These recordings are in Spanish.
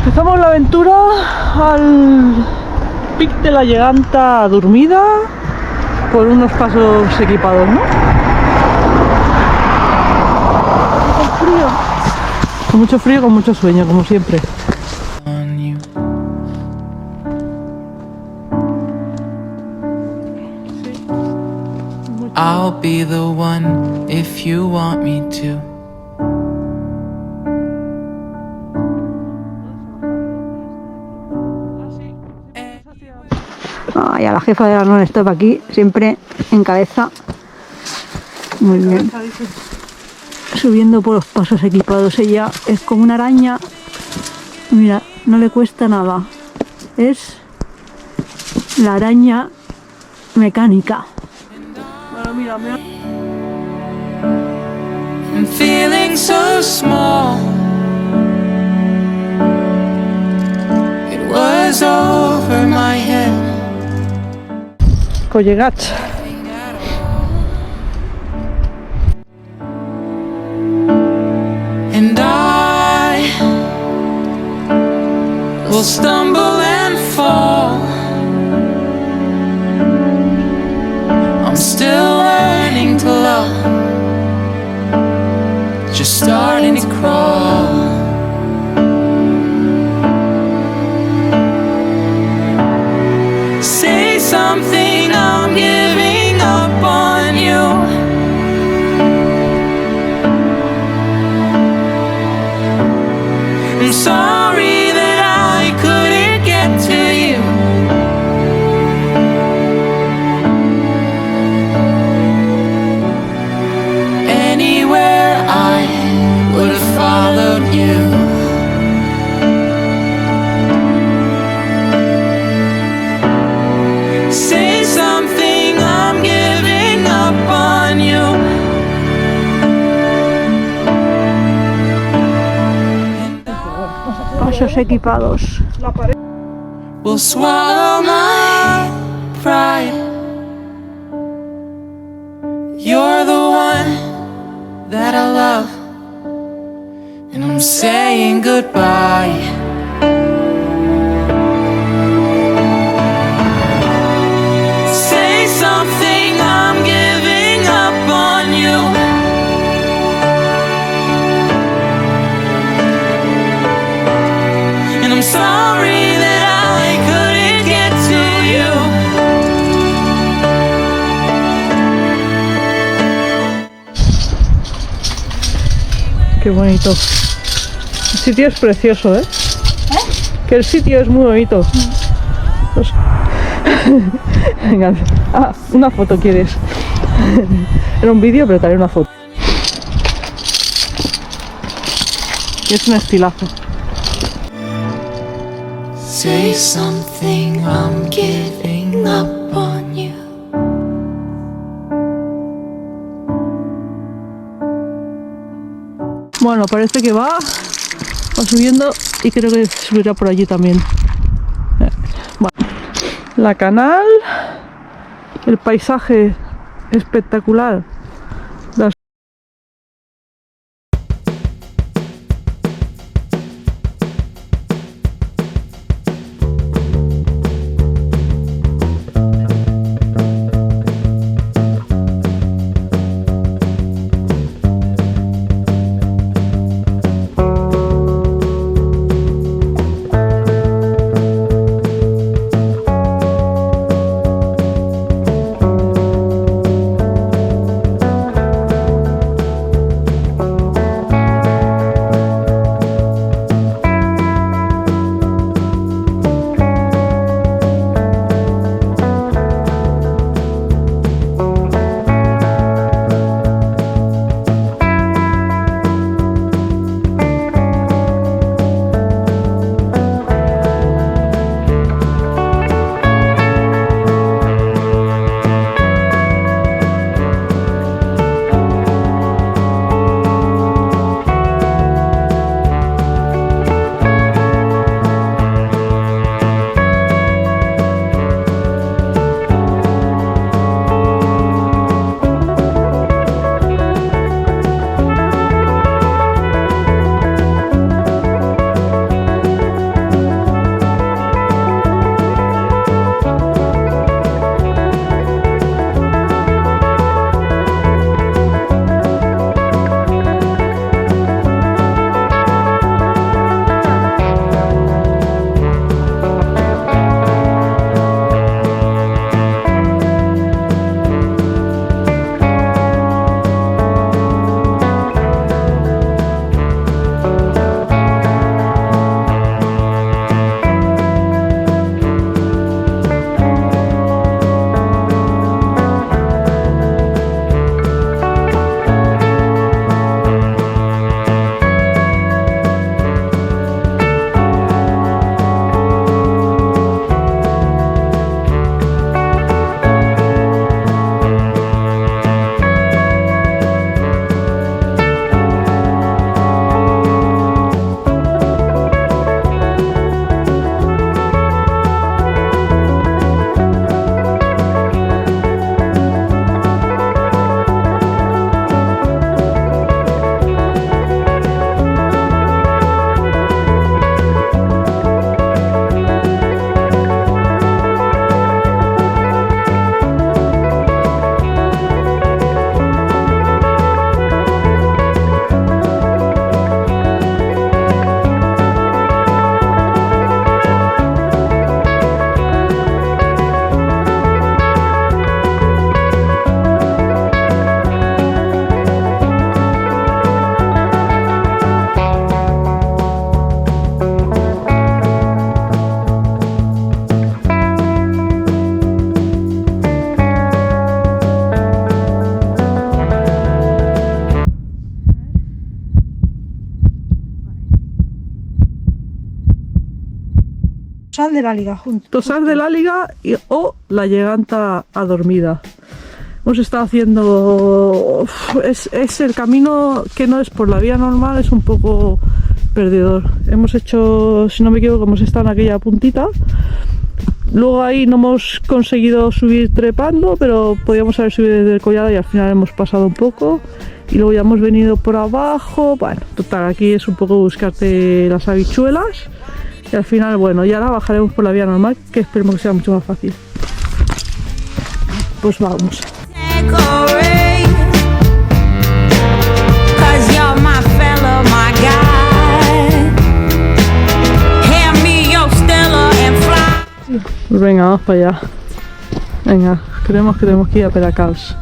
Empezamos la aventura al pic de la Lleganta dormida por unos pasos equipados, ¿no? Con frío. Con mucho frío, con mucho sueño, como siempre. I'll be the one if you want me to. Y a la jefa de la non-stop aquí, siempre en cabeza. Muy bien. Subiendo por los pasos equipados. Ella es como una araña. Mira, no le cuesta nada. Es la araña mecánica. Bueno, mira, mira. I'm feeling so small. It was over my head. Collegats. And I will stumble and fall. I'm still learning to love, just starting to crawl. Say something, I'm giving up on you. I'm sorry that I couldn't get to you. Anywhere I would have followed you. Say something, I'm giving up on you. Pasos equipados. Will swallow my pride. You're the one that I love, and I'm saying goodbye. Say something, I'm giving up on you. And I'm sorry that I couldn't get to you. Qué bonito. El sitio es precioso, ¿eh? Que el sitio es muy bonito. Venga. Ah, una foto quieres. Era un vídeo, pero también una foto. Y es un estilazo. Say something, I'm giving up on you. Bueno, parece que va subiendo y creo que subirá por allí también. Bueno, la canal, el paisaje espectacular. Sal de la liga, juntos. Tosar de la liga o la lleganta adormida. Hemos estado haciendo... Es el camino que no es por la vía normal, es un poco perdedor. Hemos hecho, si no me equivoco, hemos estado en aquella puntita. Luego ahí no hemos conseguido subir trepando, pero podíamos haber subido desde el collado y al final hemos pasado un poco. Y luego ya hemos venido por abajo. Bueno, total, aquí es un poco buscarte las habichuelas. Y al final, bueno, y ahora bajaremos por la vía normal, que esperemos que sea mucho más fácil. Pues vamos. Pues venga, vamos para allá. Venga, creemos que tenemos que ir a Peracals.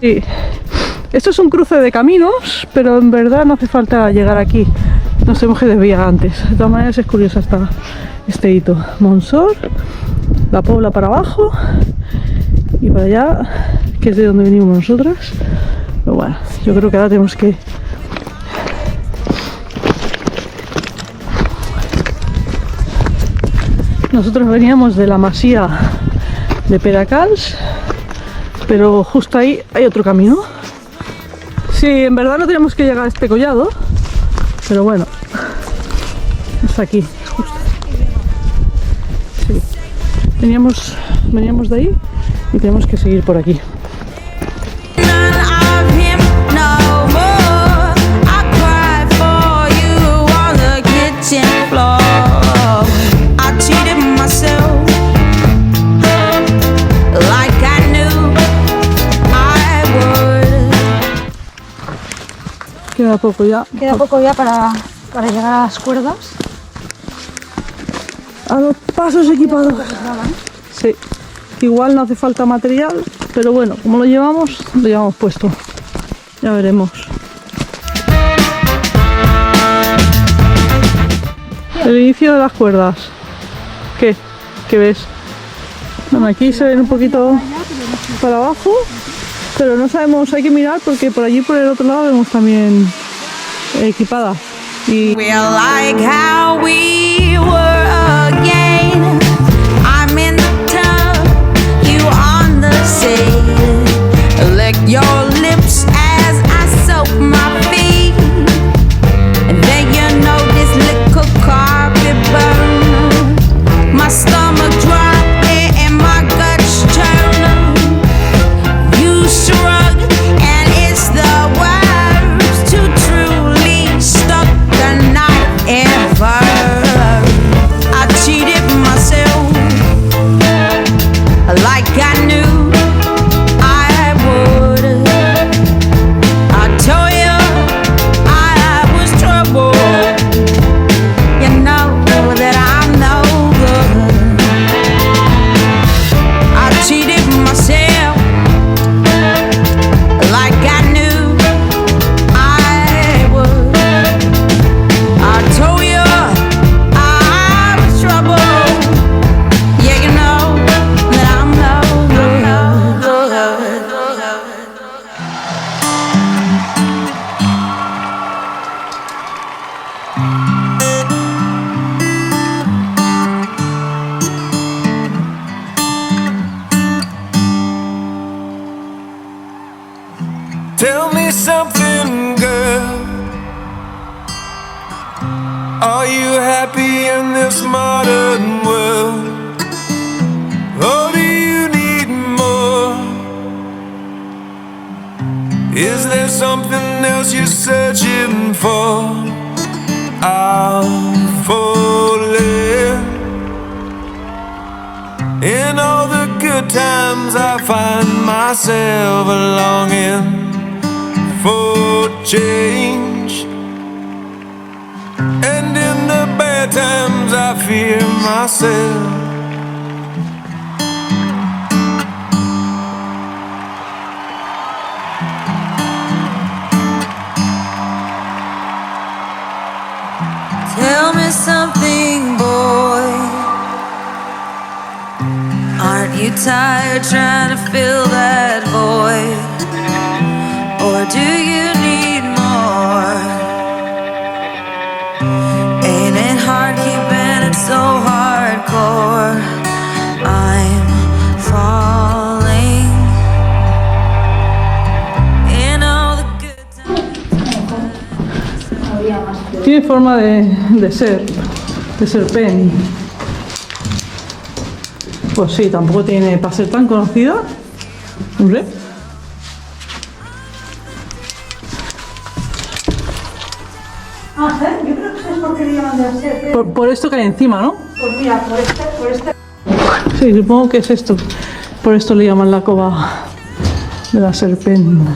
Sí. Esto es un cruce de caminos, pero en verdad no hace falta llegar aquí. Nos tenemos que desviar antes. De todas maneras es curioso hasta este hito. Montsor, la Pobla para abajo y para allá, que es de donde venimos nosotras. Pero bueno, yo creo que ahora tenemos que... Nosotros veníamos de la masía de Peracals, pero justo ahí hay otro camino. Sí, en verdad no tenemos que llegar a este collado, pero bueno, está aquí, justo. Sí. Veníamos de ahí y tenemos que seguir por aquí. Queda poco ya. Queda poco ya para llegar a las cuerdas. A los pasos equipados. Sí, igual no hace falta material, pero bueno, como lo llevamos puesto. Ya veremos. El inicio de las cuerdas. ¿Qué? ¿Qué ves? Bueno, aquí se ven un poquito para abajo, pero no sabemos, hay que mirar porque por allí por el otro lado vemos también equipada. Y We're like how we were again. I'm in the tub, you on the sea. Lick your lips as I soak my feet. And then you know this little carpet burn. My stomach drop and my guts turn. You shrug and it's the worst to truly stuck the night ever. I cheated myself like I knew I would. I told you I was trouble. You know that I'm no good. I cheated myself like I knew I would. I told you I was trouble. Yeah, you know that I'm no good. Tell me something, girl. Are you happy in this modern world? Or do you need more? Is there something else you're searching for? I'm falling. In all the good times I find myself longing for change, and in the bad times I fear myself. Tell me something, boy. Aren't you tired trying to fill that void? Or do you need more? Ain't it hard keeping it so hardcore? I'm falling in all the good times. Tiene forma de serpent. Pues sí, tampoco tiene para ser tan conocida. No sé. Yo creo que es porque le llaman de hacer. Por esto que hay encima, ¿no? Pues mira, por este. Sí, supongo que es esto. Por esto le llaman la cova de la serpiente.